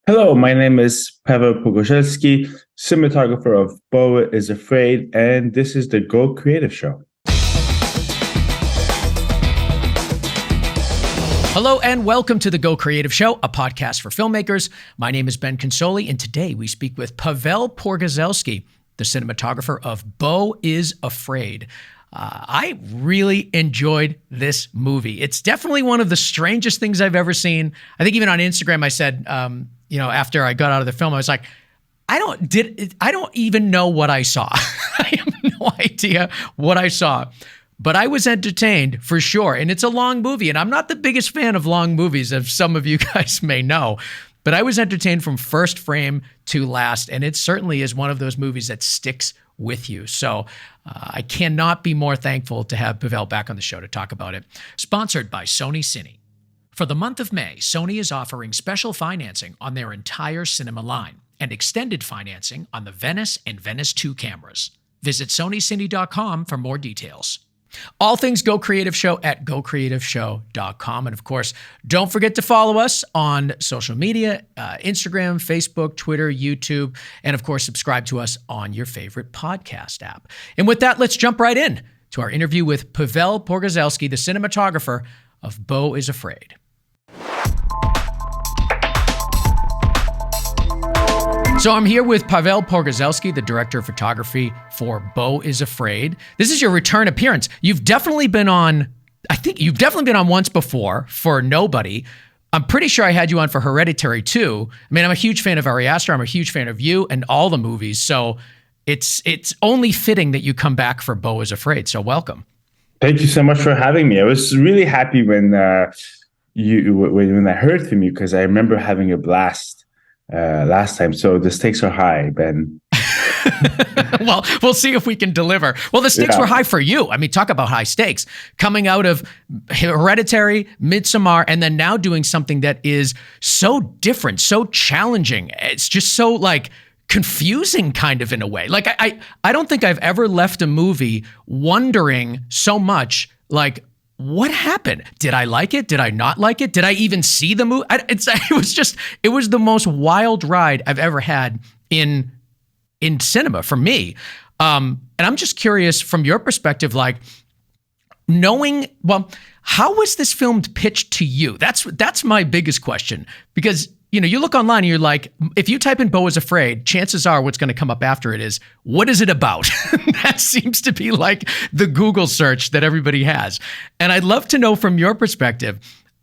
Hello, my name is Pawel Pogorzelski, cinematographer of Beau Is Afraid, and this is the Go Creative Show. Hello and welcome to the Go Creative Show, a podcast for filmmakers. My name is Ben Consoli, and today we speak with Pawel Pogorzelski, the cinematographer of Beau Is Afraid. I really enjoyed this movie. It's definitely one of the strangest things I've ever seen. I think even on Instagram I said, after I got out of the film, I was like, I don't even know what I saw. I have no idea what I saw. But I was entertained for sure. And it's a long movie. And I'm not the biggest fan of long movies, as some of you guys may know. But I was entertained from first frame to last. And it certainly is one of those movies that sticks with you. So I cannot be more thankful to have Pawel back on the show to talk about it. Sponsored by Sony Cine. For the month of May, Sony is offering special financing on their entire cinema line and extended financing on the Venice and Venice 2 cameras. Visit SonyCine.com for more details. All things Go Creative Show at GoCreativeShow.com. And of course, don't forget to follow us on social media, Instagram, Facebook, Twitter, YouTube, and of course, subscribe to us on your favorite podcast app. And with that, let's jump right in to our interview with Pawel Pogorzelski, the cinematographer of Beau Is Afraid. So I'm here with Pawel Pogorzelski, the director of photography for Beau Is Afraid. This is your return appearance. You've definitely been on once before for Nobody. I'm pretty sure I had you on for Hereditary too. I mean, I'm a huge fan of Ari Aster. I'm a huge fan of you and all the movies. So it's only fitting that you come back for Beau Is Afraid. So welcome. Thank you so much for having me. I was really happy when I heard from you, because I remember having a blast last time. So the stakes are high, Ben. Well, we'll see if we can deliver. Well, the stakes were high for you. I mean, talk about high stakes. Coming out of Hereditary, Midsommar, and then now doing something that is so different, so challenging. It's just so confusing kind of in a way. I don't think I've ever left a movie wondering so much what happened? Did I like it? Did I not like it? Did I even see the movie? It was the most wild ride I've ever had in cinema for me. And I'm just curious from your perspective, how was this film pitched to you? That's my biggest question, because you look online and you're like, if you type in Beau Is Afraid, chances are what's going to come up after it is, what is it about? That seems to be the Google search that everybody has. And I'd love to know from your perspective,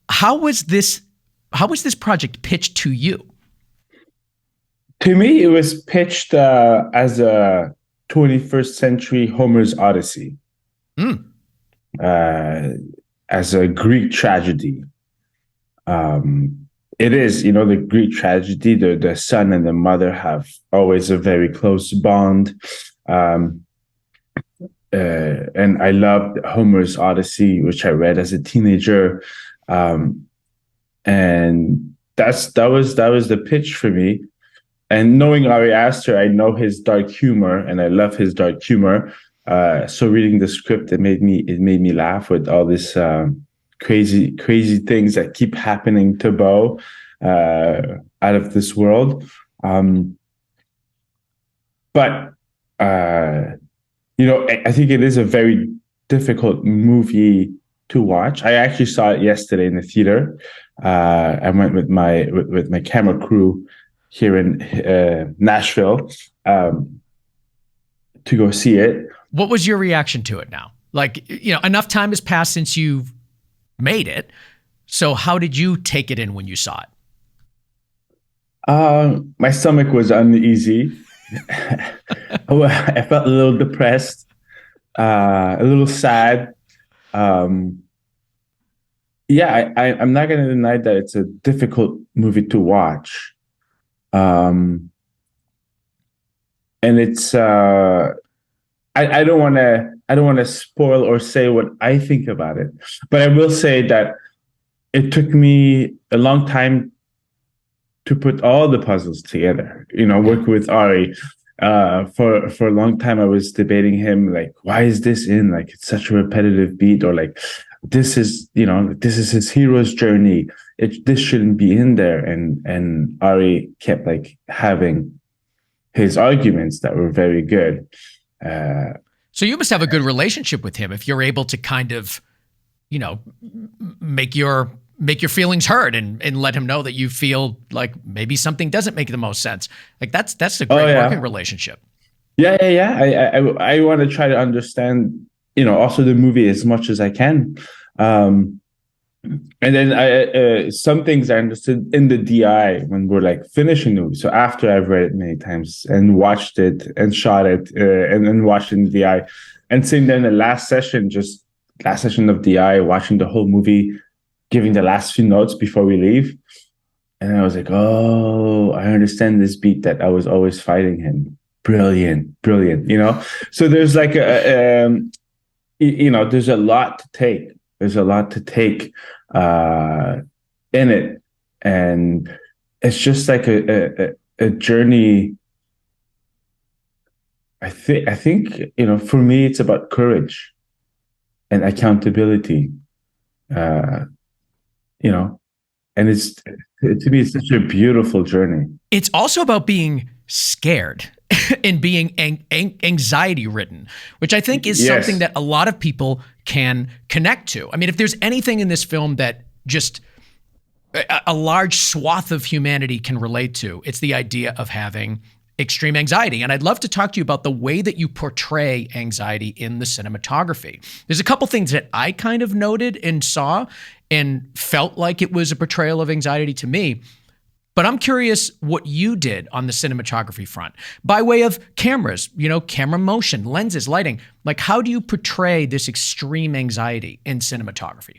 how was this project pitched to you? To me, it was pitched as a 21st century Homer's Odyssey, as a Greek tragedy. It is, the Greek tragedy. The son and the mother have always a very close bond. And I loved Homer's Odyssey, which I read as a teenager. And that was the pitch for me. And knowing Ari Aster, I know his dark humor, and I love his dark humor. So reading the script, it made me laugh with all this crazy things that keep happening to Beau, out of this world. But I think it is a very difficult movie to watch. I actually saw it yesterday in the theater. I went with my camera crew here in Nashville to go see it. What was your reaction to it now? Enough time has passed since you've made it. So how did you take it in when you saw it? My stomach was uneasy. I felt a little depressed, a little sad. I'm not going to deny that it's a difficult movie to watch. And it's I don't want to spoil or say what I think about it, but I will say that it took me a long time to put all the puzzles together. Working with Ari, for a long time I was debating him, why is this in? It's such a repetitive beat, or this is, this is his hero's journey. This shouldn't be in there. And Ari kept like having his arguments that were very good. So you must have a good relationship with him if you're able to kind of, make your feelings heard and let him know that you feel like maybe something doesn't make the most sense. Like that's a great working relationship. Yeah. I want to try to understand, also the movie as much as I can. And then some things I understood in the DI when we're like finishing the movie. So after I've read it many times and watched it and shot it and then watched it in the DI, and sitting there in the last session of DI, watching the whole movie, giving the last few notes before we leave. And I was like, oh, I understand this beat that I was always fighting him. Brilliant. So there's like there's a lot to take. There's a lot to take in it, and it's just like a journey. I think for me, it's about courage and accountability. And it's, to me, it's such a beautiful journey. It's also about being scared and being anxiety ridden, which I think is something that a lot of people can connect to. I mean, if there's anything in this film that just a large swath of humanity can relate to, it's the idea of having extreme anxiety. And I'd love to talk to you about the way that you portray anxiety in the cinematography. There's a couple things that I kind of noted and saw and felt like it was a portrayal of anxiety to me. But I'm curious what you did on the cinematography front by way of cameras, camera motion, lenses, lighting. Like, how do you portray this extreme anxiety in cinematography?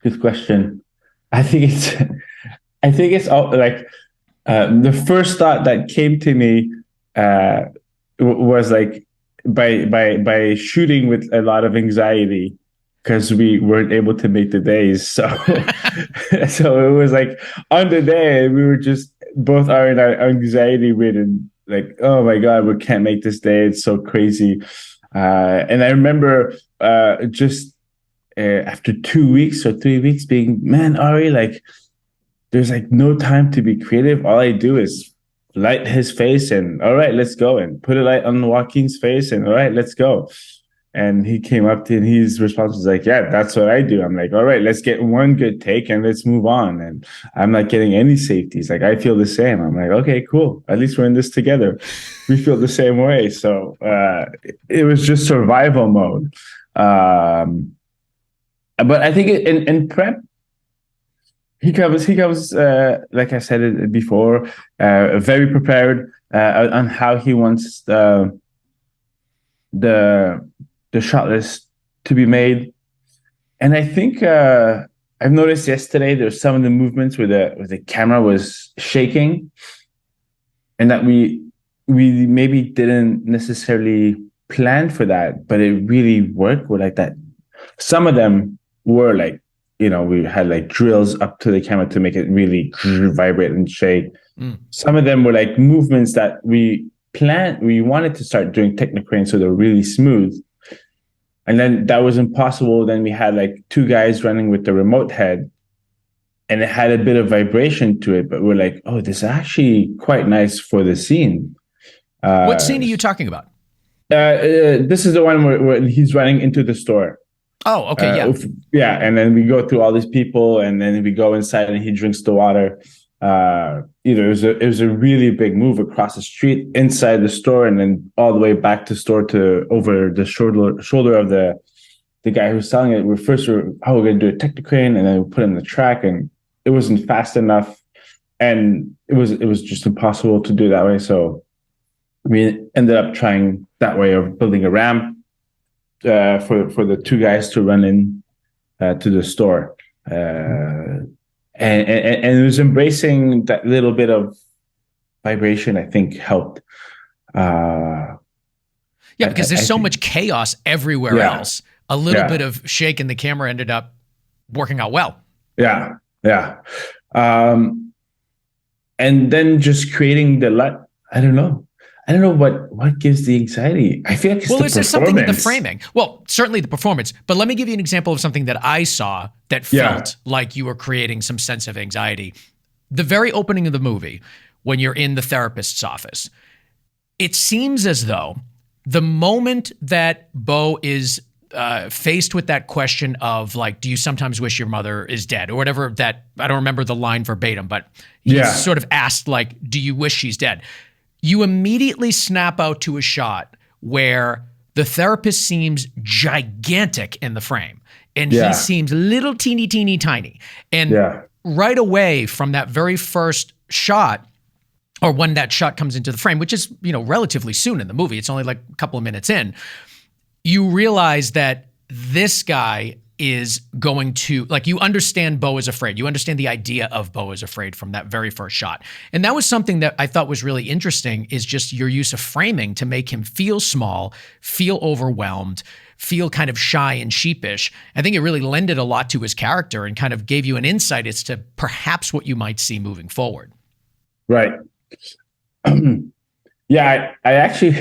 Good question. I think it's all like the first thought that came to me was like by shooting with a lot of anxiety, because we weren't able to make the days. So so it was like on the day we were just both are in our anxiety ridden, like, oh my God, we can't make this day. It's so crazy. And I remember just after 2 weeks or 3 weeks being, man, Ari, like there's like no time to be creative. All I do is light his face and all right, let's go, and put a light on Joaquin's face and all right, let's go. And he came up to, and his response was like, yeah, that's what I do. I'm like, all right, let's get one good take and let's move on. And I'm not getting any safeties. Like, I feel the same. I'm like, okay, cool. At least we're in this together. We feel the same way. So it was just survival mode. But I think in prep, he comes like I said it before, very prepared on how he wants the shot list to be made. And I think I've noticed yesterday there's some of the movements where the camera was shaking, and that we maybe didn't necessarily plan for that, but it really worked with like that. Some of them were like, we had like drills up to the camera to make it really vibrate and shake. Some of them were like movements that we wanted to start doing Technicrane, so they're really smooth. And then that was impossible. Then we had like two guys running with the remote head, and it had a bit of vibration to it, but we're like, oh, this is actually quite nice for the scene. What scene are you talking about? This is the one where he's running into the store. Oh, okay, yeah. Yeah, and then we go through all these people, and then we go inside and he drinks the water. It was a really big move across the street, inside the store, and then all the way back to store to over the shoulder of the guy who's selling it. We're going to do a Technicrane, and then we put it in the track, and it wasn't fast enough, and it was just impossible to do that way. So we ended up trying that way of building a ramp for the two guys to run in to the store. And it was embracing that little bit of vibration, I think, helped. Yeah, because there's so much chaos everywhere else. A little bit of shake in the camera ended up working out well. Yeah. And then just creating the light. I don't know. I don't know what gives the anxiety. I feel like it's Well, the is there something in the performance. framing? Well, certainly the performance, but let me give you an example of something that I saw that Yeah, felt like you were creating some sense of anxiety. The very opening of the movie, when you're in the therapist's office, it seems as though the moment that Beau is faced with that question of like, do you sometimes wish your mother is dead or whatever that, I don't remember the line verbatim, but he's yeah, sort of asked like, do you wish she's dead? You immediately snap out to a shot where the therapist seems gigantic in the frame and he yeah, seems little teeny tiny. And yeah, right away from that very first shot, or when that shot comes into the frame, which is, relatively soon in the movie, it's only like a couple of minutes in, you realize that this guy is going to, like, you understand Beau Is Afraid. You understand the idea of Beau Is Afraid from that very first shot. And that was something that I thought was really interesting, is just your use of framing to make him feel small, feel overwhelmed, feel kind of shy and sheepish. I think it really lended a lot to his character and kind of gave you an insight as to perhaps what you might see moving forward. right. Yeah, I actually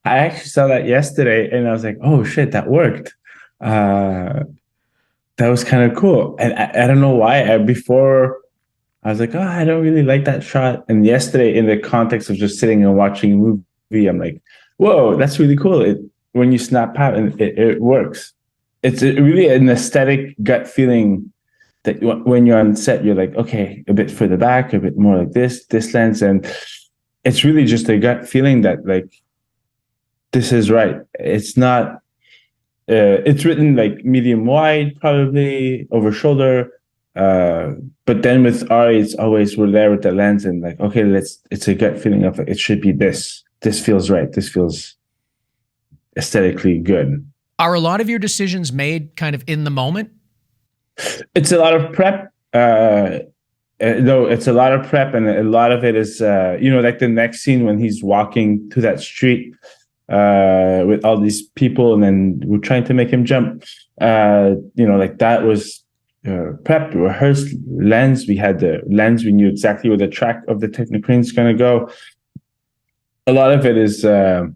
I actually saw that yesterday and I was like, oh shit, that worked. That was kind of cool. And I don't know why. Before I was like, oh, I don't really like that shot. And yesterday, in the context of just sitting and watching a movie, I'm like, whoa, that's really cool. When you snap out and it works. It's really an aesthetic gut feeling that when you're on set, you're like, okay, a bit further back, a bit more like this lens. And it's really just a gut feeling that like, this is right. It's not, it's written like medium wide, probably over shoulder. But then with Ari, it's always we're there with the lens and like, okay, it's a gut feeling of it should be this. This feels right. This feels aesthetically good. Are a lot of your decisions made kind of in the moment? It's a lot of prep. No, it's a lot of prep, and a lot of it is, like the next scene when he's walking to that street with all these people, and then we're trying to make him jump. Like that was prep, rehearsed lens. We had the lens. We knew exactly where the track of the Technocrane is going to go. A lot of it is, even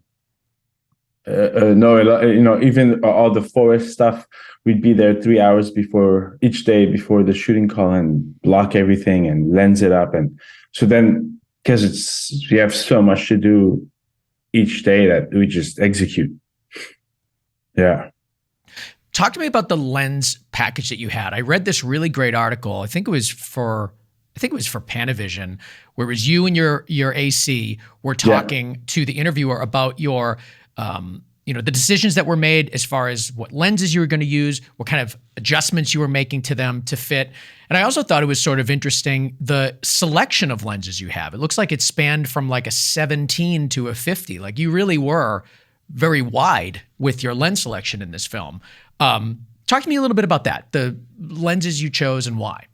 all the forest stuff. We'd be there 3 hours before each day before the shooting call and block everything and lens it up. And so then, because we have so much to do each day that we just execute. Yeah. Talk to me about the lens package that you had. I read this really great article. I think it was for Panavision, where it was you and your AC were talking to the interviewer about your the decisions that were made as far as what lenses you were going to use, what kind of adjustments you were making to them to fit. And I also thought it was sort of interesting, the selection of lenses you have. It looks like it spanned from like a 17 to a 50. Like you really were very wide with your lens selection in this film. Talk to me a little bit about that, the lenses you chose and why.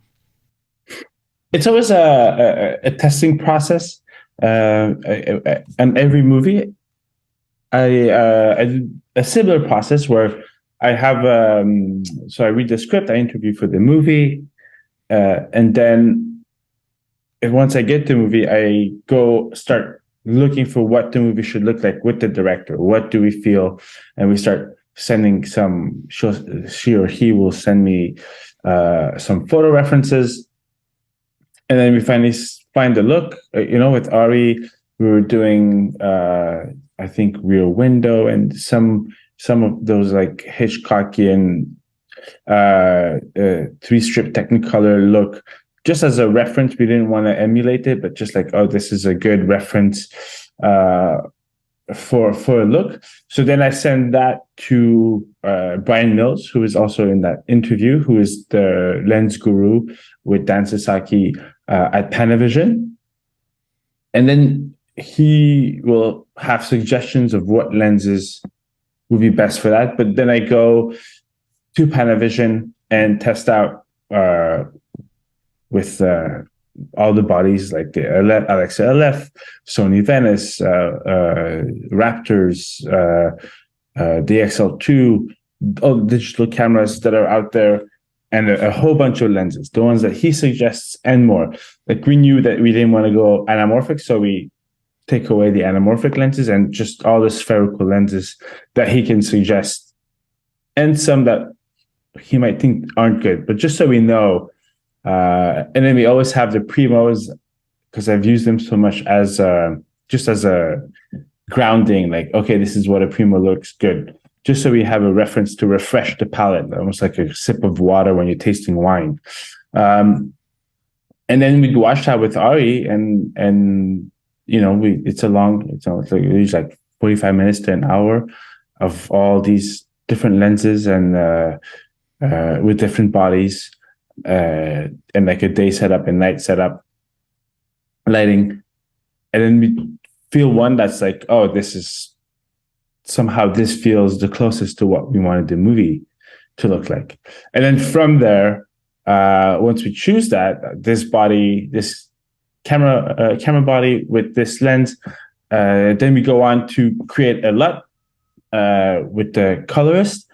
It's always a testing process. On every movie, I did a similar process where I have, so I read the script, I interview for the movie, and then once I get the movie, I go start looking for what the movie should look like with the director. What do we feel? And we start sending she or he will send me some photo references. And then we finally find the look. With Ari, we were doing, I think, Rear Window and some of those like Hitchcockian 3-strip Technicolor look. Just as a reference, we didn't want to emulate it, but just like, oh, this is a good reference for a look. So then I send that to Brian Mills, who is also in that interview, who is the lens guru with Dan Sasaki at Panavision. And then he will have suggestions of what lenses would be best for that. But then I go to Panavision and test out with all the bodies like the Alexa LF, Sony Venice, Raptors, DXL2, all the digital cameras that are out there, and a whole bunch of lenses, the ones that he suggests and more. Like we knew that we didn't want to go anamorphic, so we take away the anamorphic lenses and just all the spherical lenses that he can suggest, and some that he might think aren't good, but just so we know. And then we always have the primos, because I've used them so much as just as a grounding, like, okay, this is what a primo looks good, just so we have a reference to refresh the palate, almost like a sip of water when you're tasting wine. And then we'd watch that with Ari, and it's like 45 minutes to an hour of all these different lenses and with different bodies, and like a day setup and night setup lighting. And then we feel one that's like, oh, this feels the closest to what we wanted the movie to look like. And then from there, once we choose this camera body with this lens, then we go on to create a LUT with the colorist.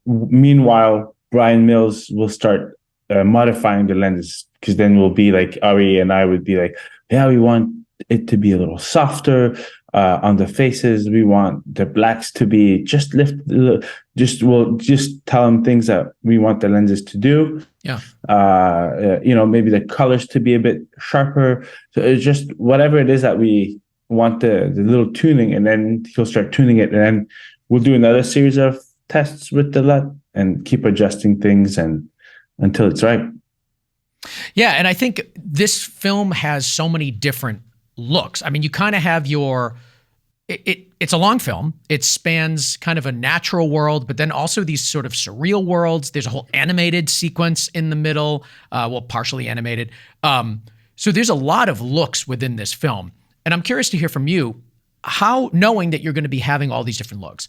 Meanwhile, Brian Mills will start modifying the lenses, because then we'll be like, Ari and I would be like, yeah, we want it to be a little softer on the faces. We want the blacks to be just we'll just tell them things that we want the lenses to do. Yeah. Maybe the colors to be a bit sharper. So it's just whatever it is that we want, the little tuning, and then he'll start tuning it, and then we'll do another series of tests with the LUT and keep adjusting things until it's right. Yeah, and I think this film has so many different looks. I mean, you kind of have it's a long film. It spans kind of a natural world, but then also these sort of surreal worlds. There's a whole animated sequence in the middle, partially animated. So there's a lot of looks within this film. And I'm curious to hear from you, how, knowing that you're going to be having all these different looks,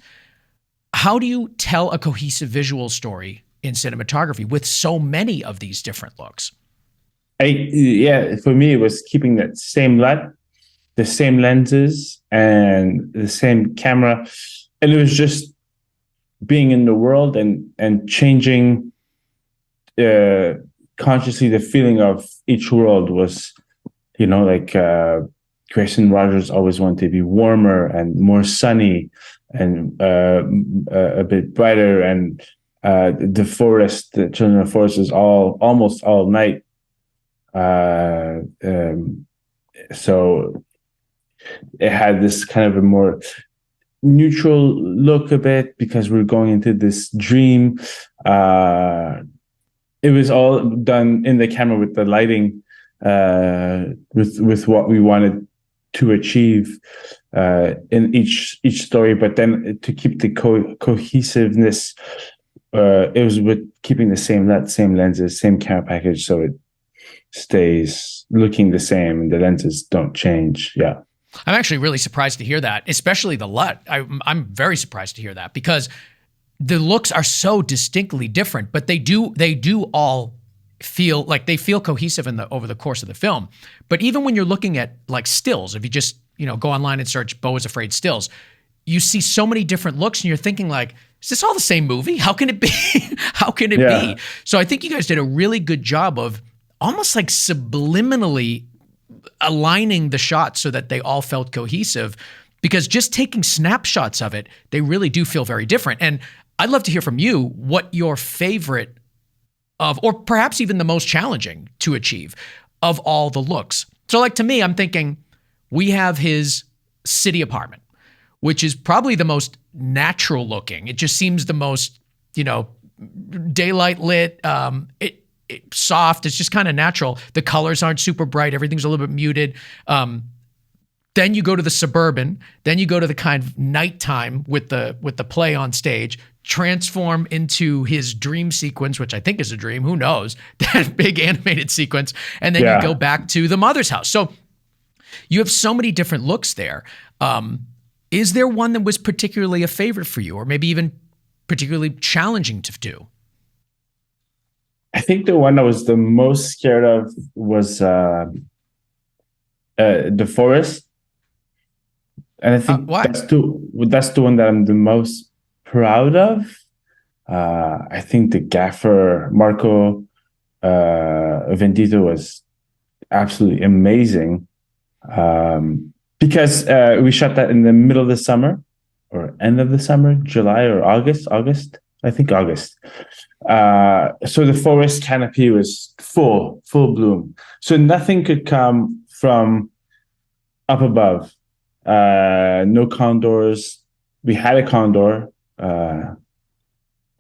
how do you tell a cohesive visual story in cinematography with so many of these different looks? For me, it was keeping that same LUT, the same lenses, and the same camera. And it was just being in the world and changing consciously the feeling of each world was, like Grayson Rogers always wanted to be warmer and more sunny and a bit brighter. And the Children of the Forest is almost all night. So it had this kind of a more neutral look a bit, because we're going into this dream. It was all done in the camera with the lighting, with what we wanted to achieve in each story. But then to keep the cohesiveness, it was with keeping the same lenses, same camera package, so it stays looking the same and the lenses don't change. Yeah. I'm actually really surprised to hear that, especially the LUT. I'm very surprised to hear that, because the looks are so distinctly different, but they do all feel like they feel cohesive over the course of the film. But even when you're looking at like stills, if you just, go online and search Beau Is Afraid stills, you see so many different looks and you're thinking like, is this all the same movie? How can it be? How can it be? So I think you guys did a really good job of almost like subliminally aligning the shots so that they all felt cohesive, because just taking snapshots of it, they really do feel very different. And I'd love to hear from you what your favorite of, or perhaps even the most challenging to achieve of all the looks. So like to me, I'm thinking we have his city apartment, which is probably the most natural looking. It just seems the most, daylight lit, soft. It's just kind of natural. The colors aren't super bright. Everything's a little bit muted. Then you go to the suburban. Then you go to the kind of nighttime with the play on stage. Transform into his dream sequence, which I think is a dream. Who knows? That big animated sequence, and then you go back to the mother's house. So you have so many different looks there. Is there one that was particularly a favorite for you, or maybe even particularly challenging to do? I think the one I was the most scared of was the forest, and I think that's the one that I'm the most proud of. I think the gaffer Marco Vendito was absolutely amazing. Because we shot that in the middle of the summer or end of the summer, July or August, I think August. So the forest canopy was full bloom. So nothing could come from up above. No condors. We had a condor.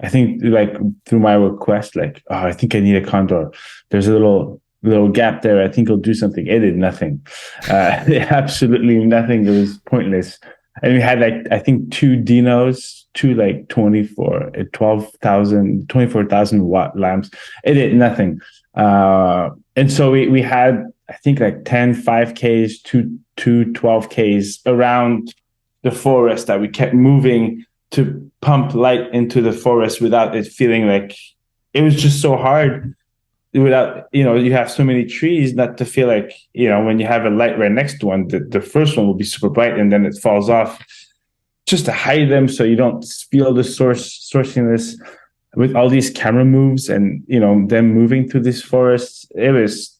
I think like through my request, like, oh, I think I need a condor. There's a little gap there. I think it'll do something. It did nothing. Absolutely nothing. It was pointless. And we had like, I think two dinos, two like 24,000 watt lamps. It did nothing. And so we had, I think like 10 5Ks, two 12Ks around the forest that we kept moving to pump light into the forest without it feeling like it was just so hard without, you have so many trees not to feel like, when you have a light right next to one, the first one will be super bright and then it falls off, just to hide them so you don't feel the sourciness with all these camera moves and, them moving through these forests. It was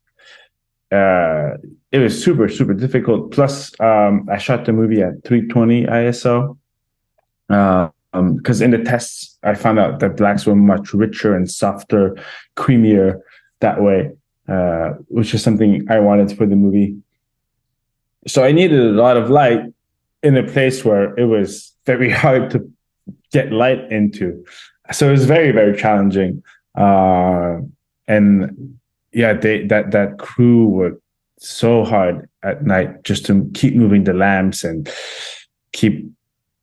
super, super difficult. Plus, I shot the movie at 320 ISO. Because in the tests, I found out that blacks were much richer and softer, creamier that way, which is something I wanted for the movie. So I needed a lot of light in a place where it was very hard to get light into. So it was very, very challenging. And yeah, that crew worked so hard at night just to keep moving the lamps and keep,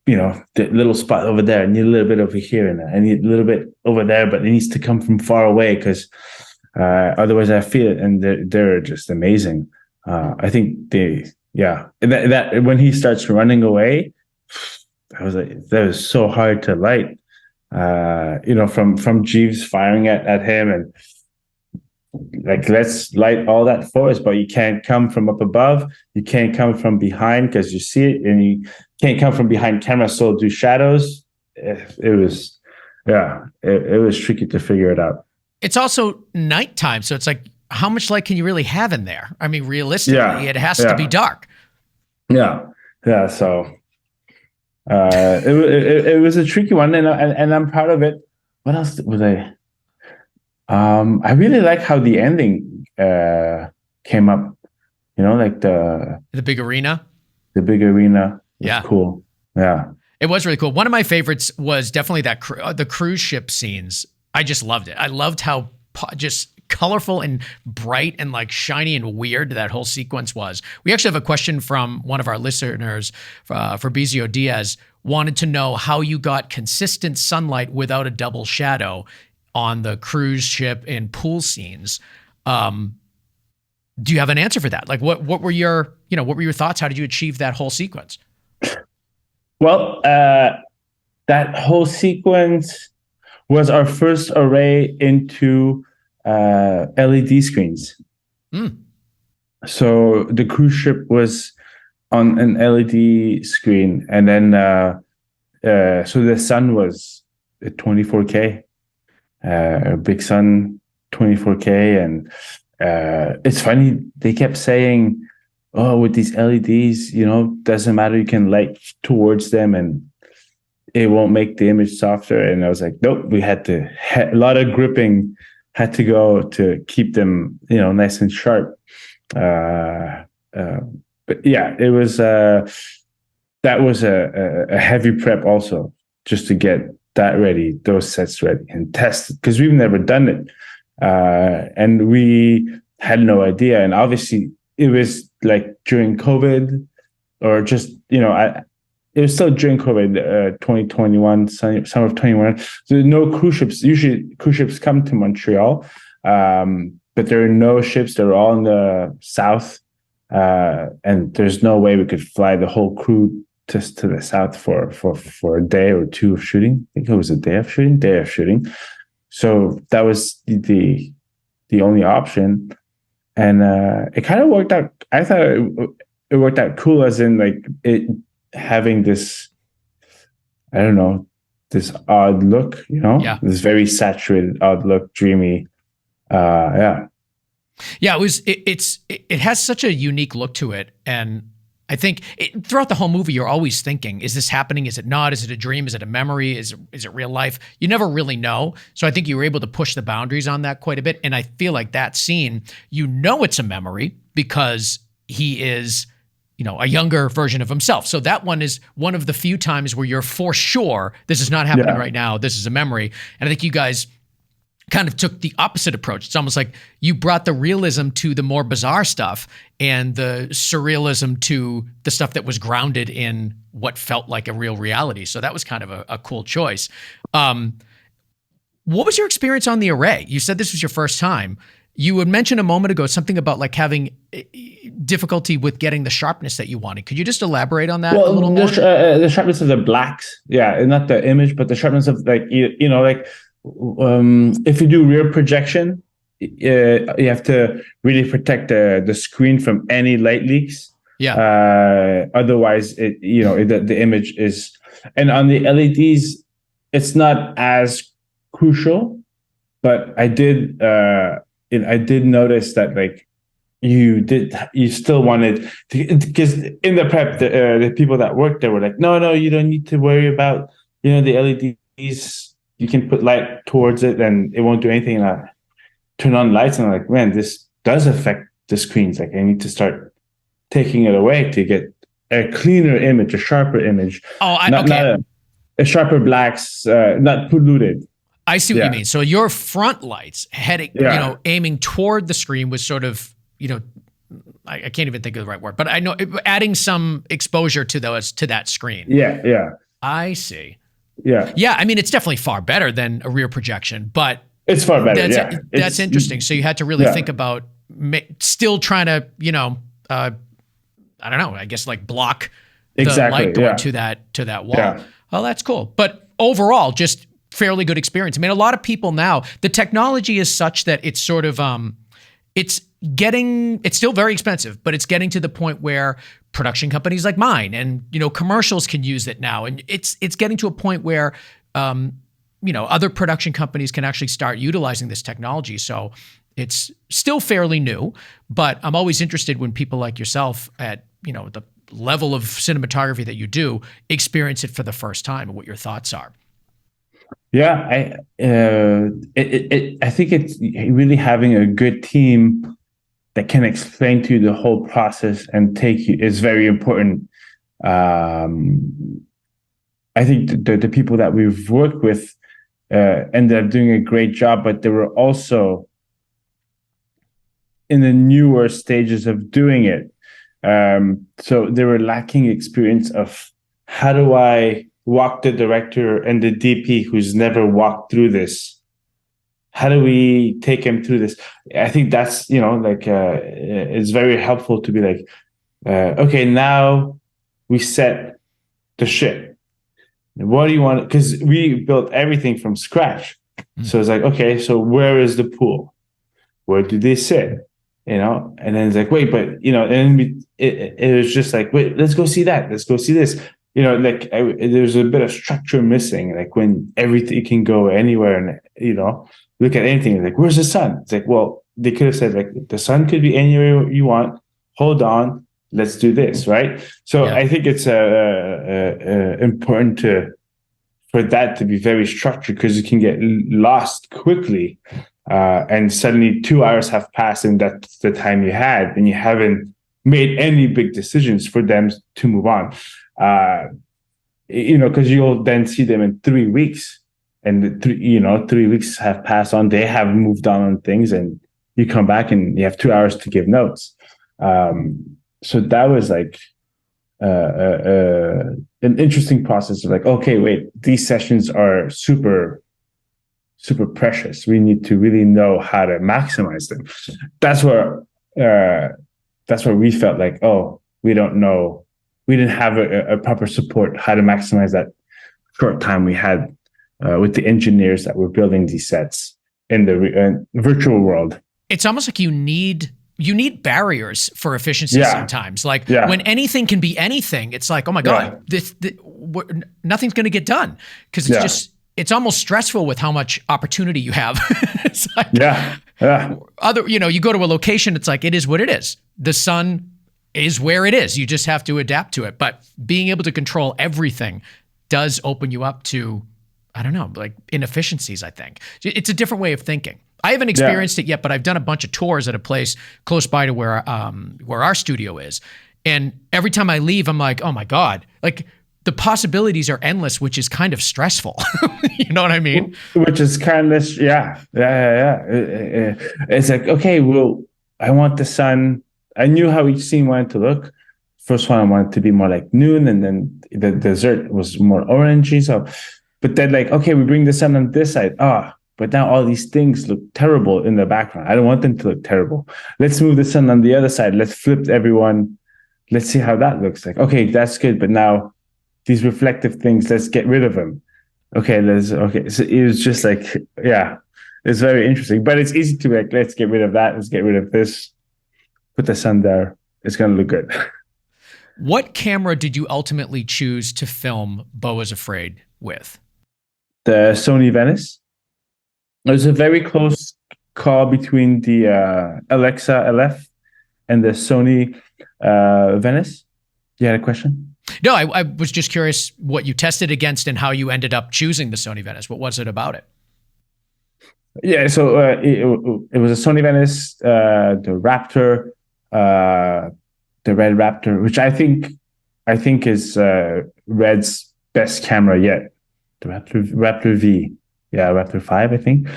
the little spot over there. I need a little bit over here, and I need a little bit over there, but it needs to come from far away because otherwise I feel it. And they're just amazing. I think that when he starts running away, I was like, that was so hard to light. From Jeeves firing at him and like, let's light all that forest, but you can't come from up above. You can't come from behind because you see it, and you can't come from behind camera. So do shadows. It was tricky to figure it out. It's also nighttime, so it's like, how much light can you really have in there? I mean, realistically, it has to be dark. Yeah. So it was a tricky one, and I'm proud of it. What else was I? I really like how the ending came up. Like the big arena. The big arena. Was cool. Yeah. It was really cool. One of my favorites was definitely the cruise ship scenes. I just loved it. I loved how just colorful and bright and like shiny and weird that whole sequence was. We actually have a question from one of our listeners, Fabrizio Diaz, wanted to know how you got consistent sunlight without a double shadow on the cruise ship and pool scenes. Do you have an answer for that? Like what were your thoughts? How did you achieve that whole sequence? Well, that whole sequence was our first array into LED screens. So the cruise ship was on an LED screen, and then so the sun was at 24K. A big sun, 24K, and it's funny, they kept saying, oh, with these LEDs, doesn't matter, you can light towards them and it won't make the image softer. And I was like, nope, we had to, a lot of gripping had to go to keep them, nice and sharp. But yeah, it was, that was a heavy prep also, just to get that ready, those sets ready and test it, because we've never done it. And we had no idea. And obviously it was like during COVID, or just, it was still during COVID, 2021, summer of 21. So no cruise ships. Usually cruise ships come to Montreal, but there are no ships. They're all in the south. And there's no way we could fly the whole crew just to the south for a day or two of shooting. I think it was a day of shooting. So that was the only option. And it kind of worked out. I thought it worked out cool, as in like it having this, I don't know, this odd look, this very saturated, odd look, dreamy. Yeah. Yeah, it has such a unique look to it, and I think throughout the whole movie, you're always thinking, is this happening? Is it not? Is it a dream? Is it a memory? Is it real life? You never really know. So I think you were able to push the boundaries on that quite a bit. And I feel like that scene, it's a memory because he is, a younger version of himself. So that one is one of the few times where you're for sure, this is not happening right now. This is a memory. And I think you guys kind of took the opposite approach. It's almost like you brought the realism to the more bizarre stuff and the surrealism to the stuff that was grounded in what felt like a real reality. So that was kind of a cool choice. What was your experience on the array? You said this was your first time. You had mentioned a moment ago something about like having difficulty with getting the sharpness that you wanted. Could you just elaborate on that a little more? The sharpness of the blacks, and not the image, but the sharpness of like if you do rear projection, you have to really protect the screen from any light leaks. Otherwise, the image is. And on the LEDs, it's not as crucial, but I did notice that like you still wanted to, because in the prep the people that worked there were like, no, you don't need to worry about the LEDs. You can put light towards it and it won't do anything. And I turn on lights and I'm like, man, this does affect the screens. Like I need to start taking it away to get a cleaner image, a sharper image. Not a sharper blacks, not polluted. I see what you mean. So your front lights heading, aiming toward the screen was sort of, I can't even think of the right word, but I know adding some exposure to that screen. Yeah. I see. Yeah. I mean, it's definitely far better than a rear projection, but it's far better. That's interesting. So you had to really think about still trying to, I don't know, I guess like block the light going to that wall. Yeah. Oh, that's cool. But overall, just fairly good experience. I mean, a lot of people now, the technology is such that it's sort of, it's still very expensive, but it's getting to the point where production companies like mine and, commercials can use it now. And it's getting to a point where, other production companies can actually start utilizing this technology. So it's still fairly new, but I'm always interested when people like yourself at, the level of cinematography that you do experience it for the first time and what your thoughts are. Yeah, I think it's really having a good team that can explain to you the whole process and take you is very important. I think the people that we've worked with ended up doing a great job, but they were also in the newer stages of doing it. So they were lacking experience of how do I walk the director and the DP who's never walked through this. How do we take him through this? I think that's, it's very helpful to be like, okay, now we set the ship. What do you want? Because we built everything from scratch. So it's like, okay, so where is the pool? Where do they sit? And then it's like, wait, but, and it was just like, wait, let's go see that. Let's go see this. There's a bit of structure missing, like when everything can go anywhere and, look at anything. Like, where's the sun? It's like, well, they could have said, like, the sun could be anywhere you want. Hold on. Let's do this, right? So I think it's important for that to be very structured because you can get lost quickly. And suddenly 2 hours have passed and that's the time you had and you haven't made any big decisions for them to move on. Because you'll then see them in 3 weeks and 3 weeks have passed on. They have moved on things and you come back and you have 2 hours to give notes. So that was like an interesting process of like, okay, wait, these sessions are super precious. We need to really know how to maximize them. That's where we felt like, oh, we don't know. We didn't have a proper support how to maximize that short time we had with the engineers that were building these sets in the virtual world. It's almost like you need barriers for efficiency sometimes. Like when anything can be anything, it's like, oh my God, nothing's going to get done because it's just it's almost stressful with how much opportunity you have. It's like, Yeah. you go to a location, it's like, it is what it is. The sun is where it is. You just have to adapt to it. But being able to control everything does open you up to, I don't know, like inefficiencies, I think. It's a different way of thinking. I haven't experienced it yet, but I've done a bunch of tours at a place close by to where our studio is. And every time I leave, I'm like, oh my God, like the possibilities are endless, which is kind of stressful. You know what I mean? Which is kind of, yeah. It's like, okay, well, I want the sun. I knew how each scene wanted to look. First one, I wanted to be more like noon, and then the desert was more orangey. So, but then like, okay, we bring the sun on this side. But now all these things look terrible in the background. I don't want them to look terrible. Let's move the sun on the other side. Let's flip everyone. Let's see how that looks like. Okay, that's good. But now these reflective things, let's get rid of them. Okay. So it was just like, yeah, it's very interesting. But it's easy to be like, let's get rid of that. Let's get rid of this. Put the sun there. It's going to look good. What camera did you ultimately choose to film Beau Is Afraid with? The Sony Venice. It was a very close call between the Alexa LF and the Sony Venice. You had a question? No, I was just curious what you tested against and how you ended up choosing the Sony Venice. What was it about it? Yeah, so it was a Sony Venice, the Raptor, the Red Raptor, which I think is Red's best camera yet. The Raptor V. Yeah, Raptor 5, I think.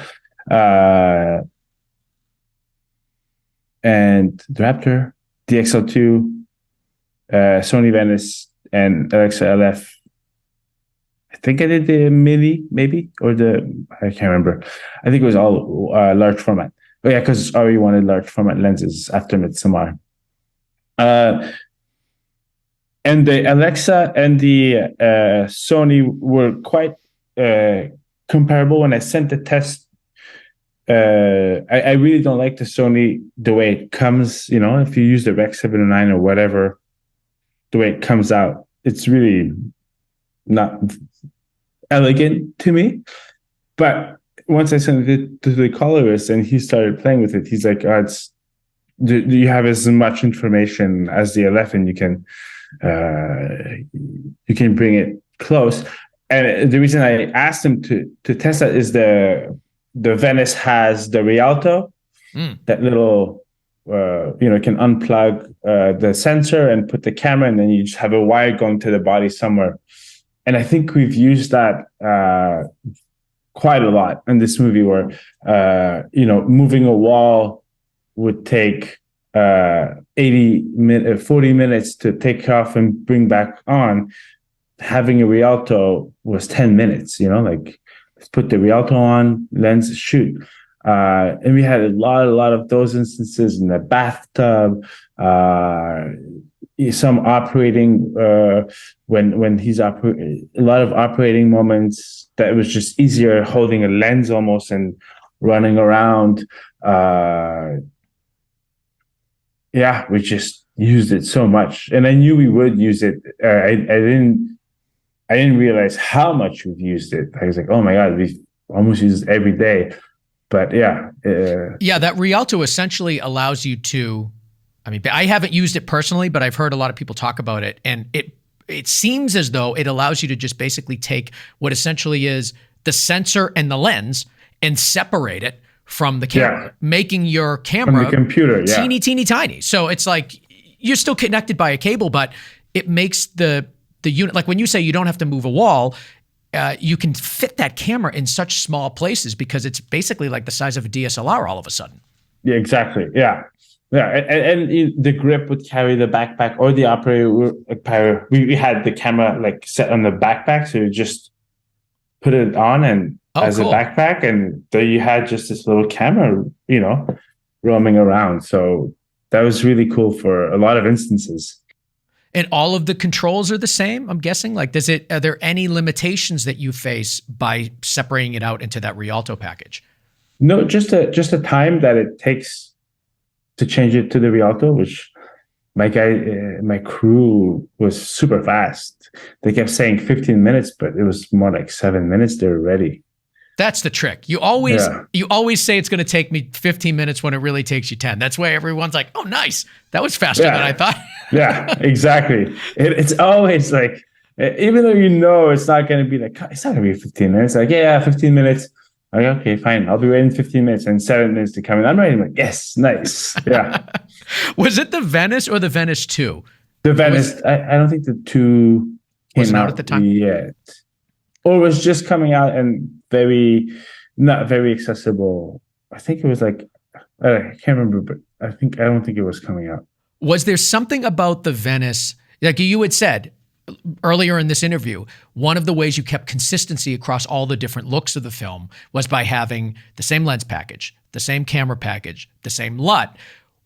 And the Raptor, DXL2, Sony Venice, and Alexa LF. I think I did the mini, maybe, or I can't remember. I think it was all large format. Oh yeah, because Ari wanted large format lenses after Midsommar. And the Alexa and the Sony were quite comparable. When I sent the test, I really don't like the Sony, the way it comes, if you use the Rec 709 or whatever, the way it comes out, it's really not elegant to me. But once I sent it to the colorist and he started playing with it, he's like, you have as much information as the LF, and you can bring it close. And the reason I asked him to test that is the Venice has the Rialto, that little, can unplug the sensor and put the camera, and then you just have a wire going to the body somewhere. And I think we've used that quite a lot in this movie, where moving a wall would take 40 minutes to take off and bring back on. Having a Rialto was 10 minutes, like let's put the Rialto on, lens, shoot. And we had a lot of those instances in the bathtub, some operating, when he's a lot of operating moments that it was just easier holding a lens almost and running around. We just used it so much, and I knew we would use it. I didn't realize how much we've used it. I was like, oh my God, we almost use it every day. But that Rialto essentially allows you to, I haven't used it personally, but I've heard a lot of people talk about it. And it seems as though it allows you to just basically take what essentially is the sensor and the lens and separate it from the camera, making your camera from the computer, teeny tiny. So it's like you're still connected by a cable, but it makes the unit, like when you say you don't have to move a wall, you can fit that camera in such small places because it's basically like the size of a DSLR all of a sudden. Yeah, exactly. Yeah. And the grip would carry the backpack, or the operator. We had the camera like set on the backpack, so you just put it on and as cool. A backpack, and there you had just this little camera, roaming around. So that was really cool for a lot of instances. And all of the controls are the same, I'm guessing? Like, are there any limitations that you face by separating it out into that Rialto package? No, just a time that it takes to change it to the Rialto, which my crew was super fast. They kept saying 15 minutes, but it was more like 7 minutes. They were ready. That's the trick. You always say it's going to take me 15 minutes when it really takes you 10. That's why everyone's like, oh, nice. That was faster than I thought. Yeah, exactly. It's always like, even though you know it's not going to be like, it's not going to be 15 minutes. Like, yeah, 15 minutes. Like, okay, fine. I'll be ready in 15 minutes and 7 minutes to come in. I'm ready. I'm like, yes, nice. Yeah. Was it the Venice or the Venice 2? The Venice, I don't think the 2 came out at the time yet. Or was just coming out and not very accessible. I think it was like, I can't remember, but I don't think it was coming out. Was there something about the Venice, like you had said earlier in this interview, one of the ways you kept consistency across all the different looks of the film was by having the same lens package, the same camera package, the same LUT.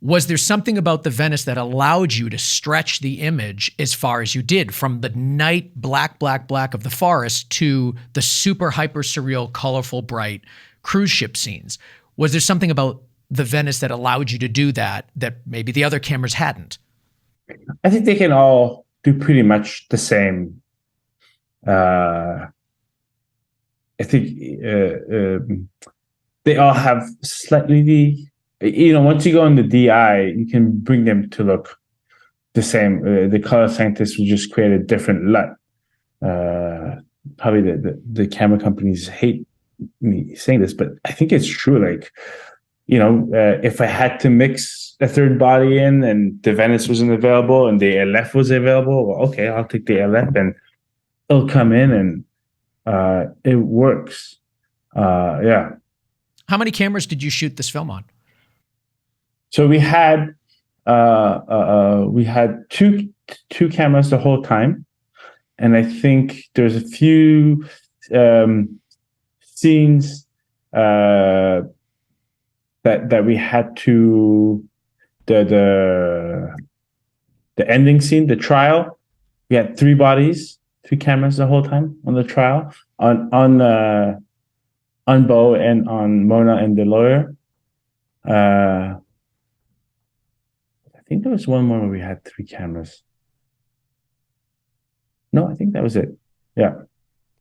Was there something about the Venice that allowed you to stretch the image as far as you did, from the night black of the forest to the super hyper surreal, colorful, bright cruise ship scenes? Was there something about the Venice that allowed you to do that maybe the other cameras hadn't? I think they can all do pretty much the same. I think they all have slightly once you go on the DI, you can bring them to look the same. The color scientists will just create a different LUT. Probably the camera companies hate me saying this, but I think it's true. Like, if I had to mix a third body in and the Venice wasn't available and the LF was available, well, okay, I'll take the LF and it'll come in and it works. Yeah. How many cameras did you shoot this film on? So we had two cameras the whole time, and I think there's a few scenes that we had to the ending scene, the trial. We had 3 cameras the whole time on the trial on Beau and on Mona and the lawyer. I think there was one more where we had 3 cameras. No, I think that was it. Yeah.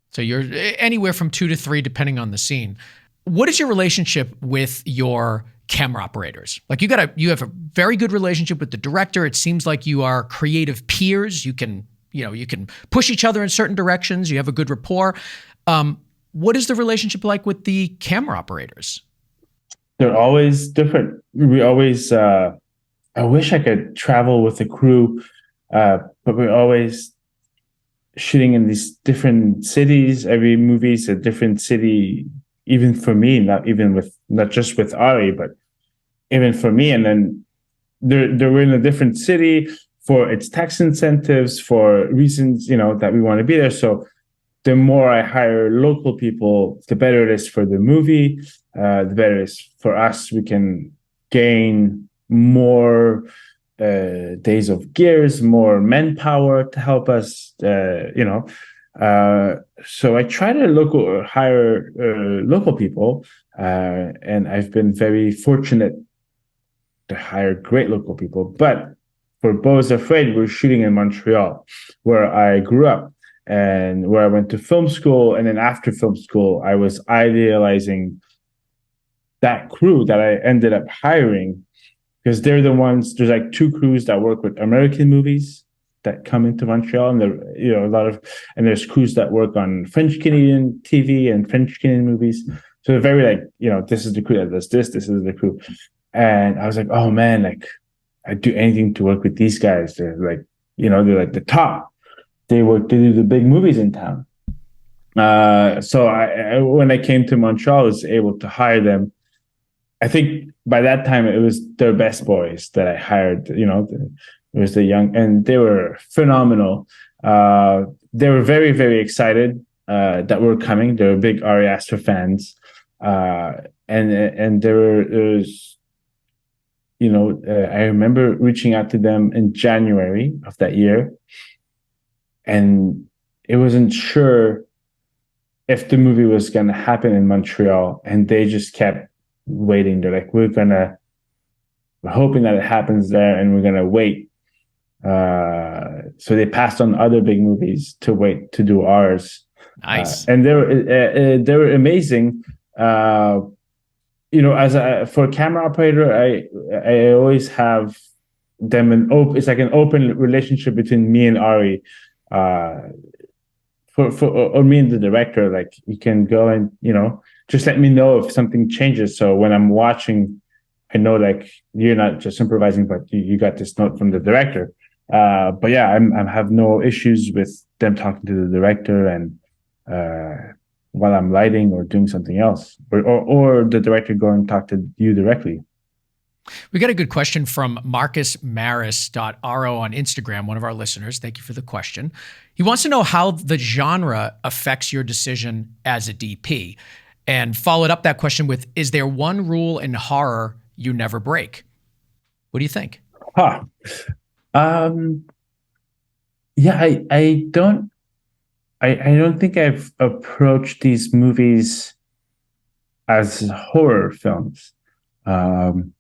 So you're anywhere from 2 to 3, depending on the scene. What is your relationship with your camera operators? Like you have a very good relationship with the director. It seems like you are creative peers. You can push each other in certain directions. You have a good rapport. What is the relationship like with the camera operators? They're always different. We always, I wish I could travel with the crew, but we're always shooting in these different cities. Every movie is a different city, even for me, not just with Ari, but even for me. And then they're in a different city for its tax incentives, for reasons, that we want to be there. So the more I hire local people, the better it is for the movie. The better it is for us. We can gain more days of gears, more manpower to help us, So I try to hire local people, and I've been very fortunate to hire great local people. But for Beau Is Afraid, we're shooting in Montreal, where I grew up and where I went to film school. And then after film school, I was idealizing that crew that I ended up hiring, because they're the ones. There's like 2 crews that work with American movies that come into Montreal, and and there's crews that work on French Canadian TV and French Canadian movies. So they're very this is the crew that does this. This is the crew, and I was like, oh man, like I'd do anything to work with these guys. They're like, they're like the top. They do the big movies in town. So when I came to Montreal, I was able to hire them. I think by that time it was their best boys that I hired. It was the young, and they were phenomenal. They were very, very excited that we're coming. They were big Ari Aster fans, and there was, I remember reaching out to them in January of that year, and it wasn't sure if the movie was going to happen in Montreal, and they just kept waiting. They're like, we're hoping that it happens there, and we're gonna wait. So they passed on other big movies to wait to do ours, Nice. and they were amazing. As for a camera operator, I always have them it's like an open relationship between me and Ari. Uh, or me and the director, like you can go and just let me know if something changes. So when I'm watching, I know like you're not just improvising, but you got this note from the director. But yeah, I have no issues with them talking to the director and while I'm lighting or doing something else, or the director go and talk to you directly. We got a good question from MarcusMaris.ro on Instagram, one of our listeners. Thank you for the question. He wants to know how the genre affects your decision as a DP, and followed up that question with, is there one rule in horror you never break? What do you think? Huh. Um, yeah, I don't think I've approached these movies as horror films. Um,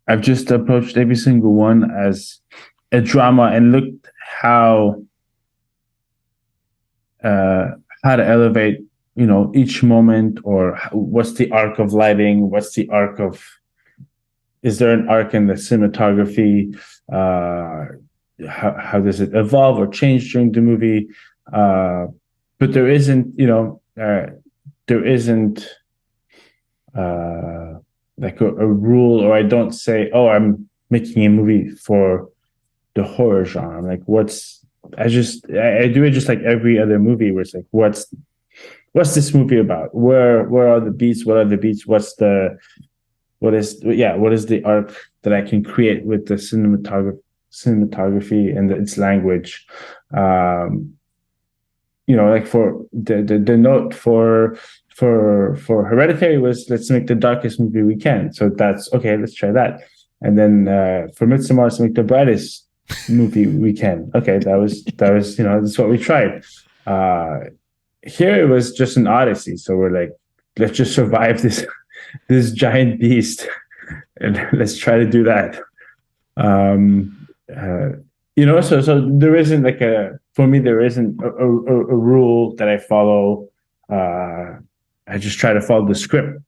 I've just approached every single one as a drama and looked how uh, how to elevate, each moment, or what's the arc of lighting, what's the arc of, is there an arc in the cinematography? How does it evolve or change during the movie? But there isn't, there isn't like a rule, or I don't say, oh, I'm making a movie for the horror genre. I'm like, I do it just like every other movie where it's like, what's this movie about? Where are the beats? What are the beats? What is the arc that I can create with the cinematography and its language? Like for the note for Hereditary was, let's make the darkest movie we can. So that's okay. Let's try that. And then for Midsommar, let's make the brightest movie we can. Okay, that's what we tried. Here it was just an odyssey. So we're like, let's just survive this giant beast, and let's try to do that. So there isn't like for me there isn't a rule that I follow. I just try to follow the script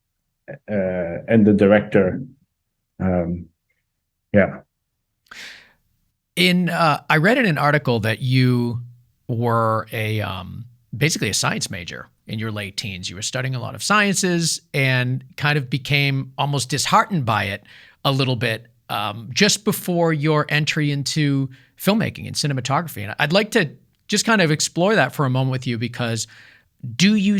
and the director. Yeah. I read in an article that you were basically a science major in your late teens. You were studying a lot of sciences and kind of became almost disheartened by it a little bit just before your entry into filmmaking and cinematography. And I'd like to just kind of explore that for a moment with you, because do you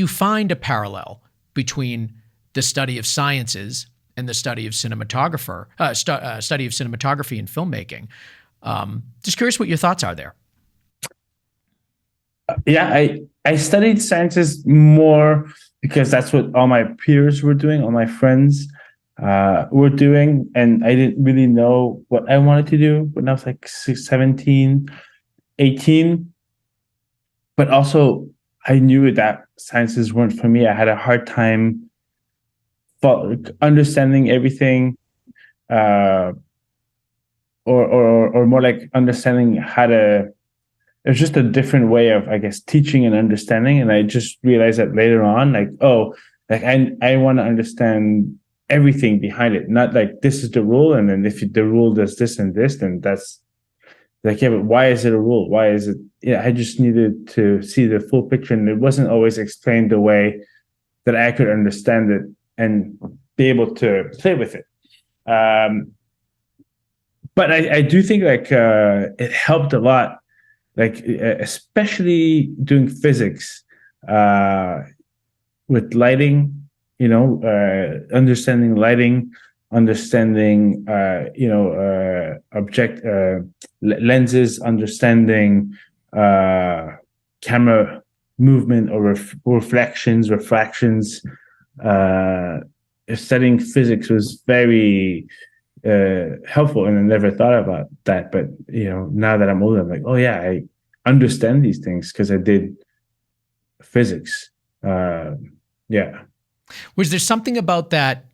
find a parallel between the study of sciences and the study of cinematography and filmmaking? Just curious what your thoughts are there. Yeah, I studied sciences more because that's what all my peers were doing, all my friends were doing, and I didn't really know what I wanted to do when I was like 17, 18. But also, I knew that sciences weren't for me. I had a hard time understanding everything, or more like understanding how to. It's just a different way of, I guess, teaching and understanding. And I just realized that later on, like, oh, like I want to understand everything behind it, not like this is the rule, and then if the rule does this and this, then that's like, yeah, but why is it a rule? Why is it? Yeah, I just needed to see the full picture, and it wasn't always explained the way that I could understand it and be able to play with it. But I do think like it helped a lot, like especially doing physics with lighting, understanding lighting, understanding object lenses, understanding camera movement or refractions. Studying physics was very helpful, and I never thought about that. But now that I'm older, I'm like, oh yeah, I understand these things because I did physics. Yeah. Was there something about that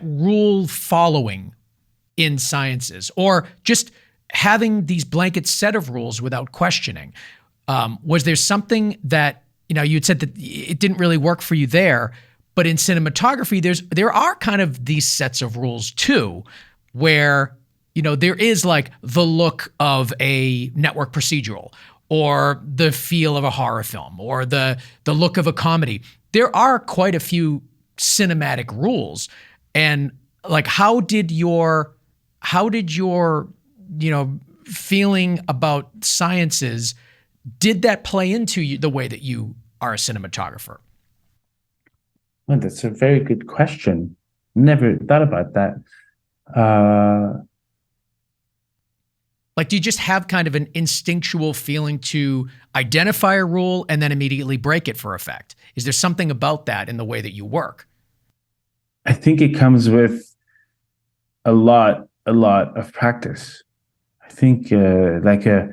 rule following in sciences, or just having these blanket set of rules without questioning? Was there something that, you'd said that it didn't really work for you there, but in cinematography, there are kind of these sets of rules too, where, there is like the look of a network procedural, or the feel of a horror film, or the look of a comedy. There are quite a few cinematic rules. And like, how did your feeling about sciences, did that play into the way that you are a cinematographer? Well, that's a very good question. Never thought about that. Like, do you just have kind of an instinctual feeling to identify a rule and then immediately break it for effect? Is there something about that in the way that you work? I think it comes with a lot of practice. I think like a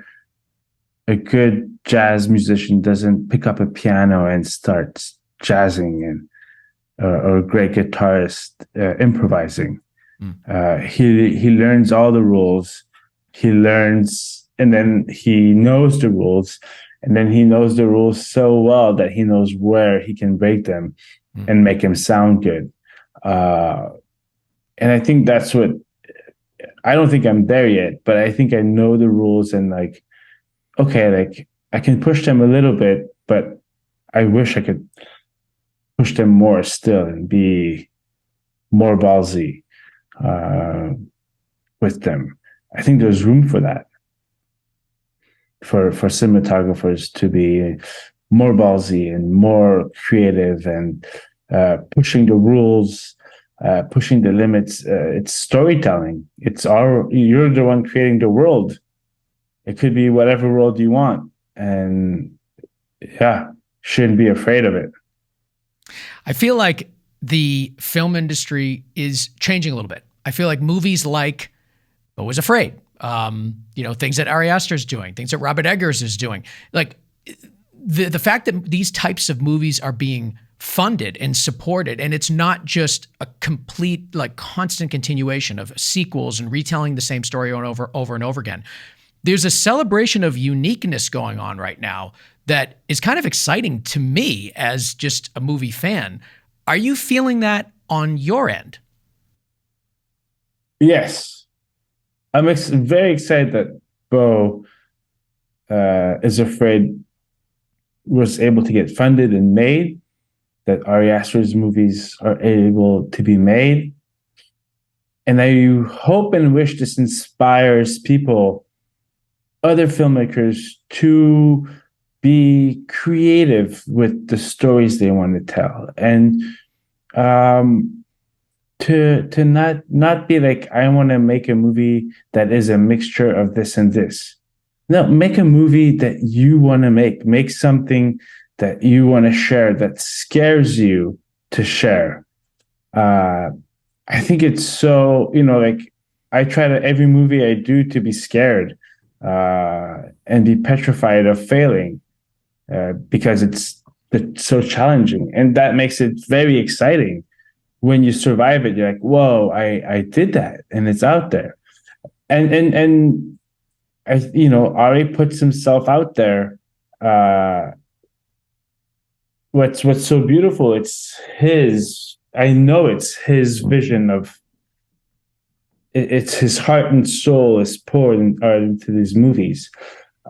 good jazz musician doesn't pick up a piano and start jazzing, and or a great guitarist improvising. He learns all the rules. He learns, and then he knows the rules, and then he knows the rules so well that he knows where he can break them and make them sound good. And I think that's what, I don't think I'm there yet, but I think I know the rules, and like, okay, like I can push them a little bit, but I wish I could push them more still and be more ballsy with them. I think there's room for that, for cinematographers to be more ballsy and more creative, and pushing the rules, pushing the limits. It's storytelling. You're the one creating the world. It could be whatever world you want, and shouldn't be afraid of it. I feel like the film industry is changing a little bit. I feel like movies like Beau Is Afraid, things that Ari Aster is doing, things that Robert Eggers is doing, like the fact that these types of movies are being funded and supported, and it's not just a complete, like, constant continuation of sequels and retelling the same story over and over again. There's a celebration of uniqueness going on right now that is kind of exciting to me as just a movie fan. Are you feeling that on your end? Yes. I'm very excited that Beau Is Afraid was able to get funded and made, that Ari Aster's movies are able to be made. And I hope and wish this inspires people, other filmmakers, to be creative with the stories they want to tell, and to not be like, I want to make a movie that is a mixture of this and this. No, make a movie that you want to make. Make something that you want to share, that scares you to share. I think it's so, like, I try to, every movie I do, to be scared and be petrified of failing because it's so challenging. And that makes it very exciting. When you survive it, you're like, whoa, I did that, and it's out there. And Ari puts himself out there. What's so beautiful, I know it's his vision of, it's his heart and soul is poured into these movies.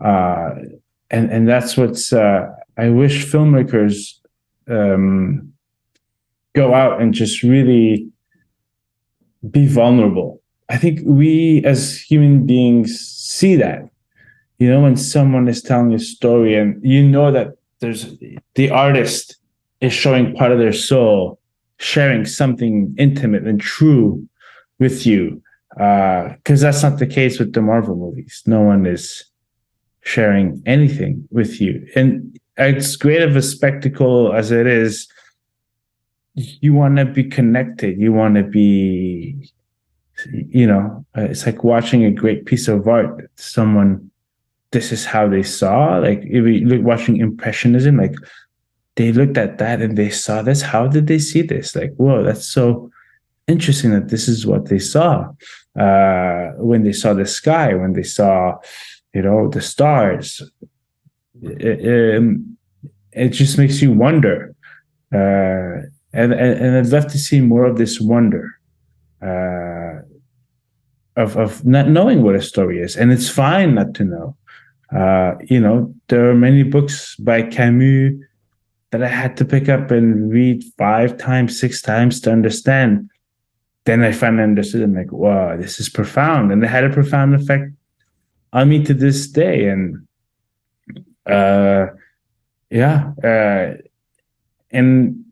And that's what's, I wish filmmakers go out and just really be vulnerable. I think we as human beings see that, when someone is telling a story, and that there's the artist is showing part of their soul, sharing something intimate and true with you. Because that's not the case with the Marvel movies. No one is sharing anything with you. And as great of a spectacle as it is, you want to be connected. You want to be, it's like watching a great piece of art that someone, this is how they saw. Like, if you look, watching Impressionism, like, they looked at that and they saw this. How did they see this? Like, whoa, that's so interesting that this is what they saw. when they saw the sky, when they saw, the stars. It just makes you wonder. And I'd love to see more of this wonder of not knowing what a story is. And it's fine not to know. There are many books by Camus that I had to pick up and read 5 times, 6 times to understand. Then I finally understood. I'm like, wow, this is profound. And it had a profound effect on me to this day. And and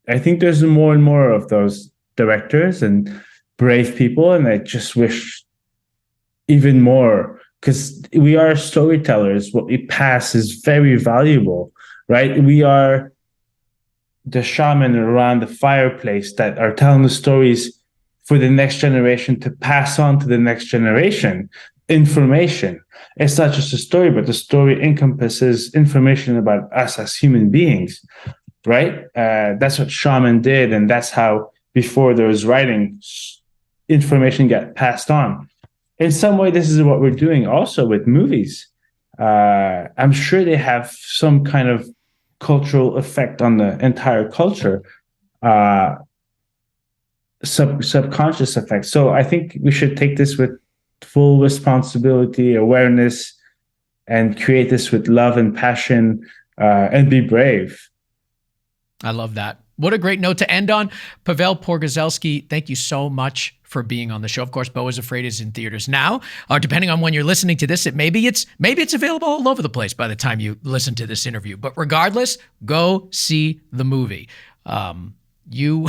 I think there's more and more of those directors and brave people, and I just wish even more, because we are storytellers. What we pass is very valuable, right? We are the shaman around the fireplace that are telling the stories for the next generation to pass on to the next generation information. It's not just a story, but the story encompasses information about us as human beings, right? That's what shaman did, and that's how, before there was writing, information got passed on. In some way, this is what we're doing also with movies. I'm sure they have some kind of cultural effect on the entire culture, subconscious effect. So I think we should take this with full responsibility, awareness, and create this with love and passion, and be brave. I love that. What a great note to end on. Pawel Pogorzelski, thank you so much for being on the show. Of course, Beau Is Afraid is in theaters now. Or depending on when you're listening to this, maybe it's available all over the place by the time you listen to this interview. But regardless, go see the movie. You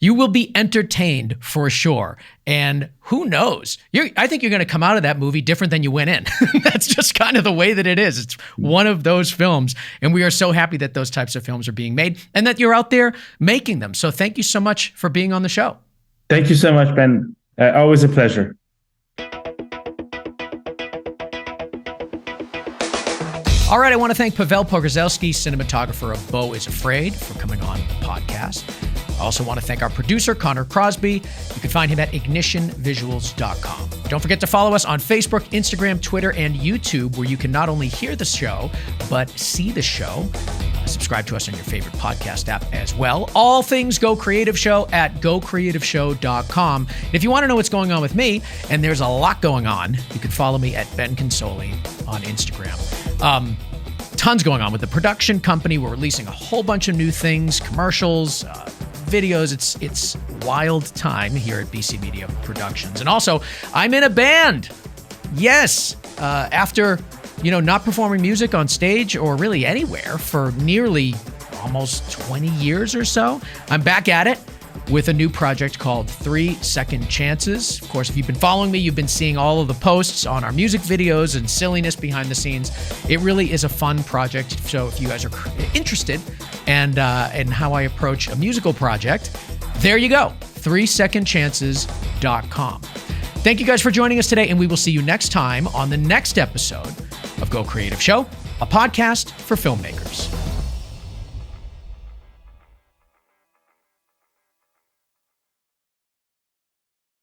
will be entertained for sure. And who knows? I think you're going to come out of that movie different than you went in. That's just kind of the way that it is. It's one of those films. And we are so happy that those types of films are being made and that you're out there making them. So thank you so much for being on the show. Thank you so much, Ben. Always a pleasure. All right, I want to thank Pawel Pogorzelski, cinematographer of Beau Is Afraid, for coming on the podcast. I also want to thank our producer, Connor Crosby. You can find him at ignitionvisuals.com. Don't forget to follow us on Facebook, Instagram, Twitter, and YouTube, where you can not only hear the show, but see the show. Subscribe to us on your favorite podcast app as well. All things Go Creative Show at gocreativeshow.com. And if you want to know what's going on with me, and there's a lot going on, you can follow me at Ben Consoli on Instagram. Tons going on with the production company. We're releasing a whole bunch of new things, commercials, videos. It's wild time here at BC Media Productions. And also, I'm in a band. Yes. After, not performing music on stage or really anywhere for nearly almost 20 years or so, I'm back at it with a new project called 3 Second Chances. Of course, if you've been following me, you've been seeing all of the posts on our music videos and silliness behind the scenes. It really is a fun project. So if you guys are interested and how I approach a musical project, there you go, 3secondchances.com. Thank you guys for joining us today, and we will see you next time on the next episode of Go Creative Show, a podcast for filmmakers.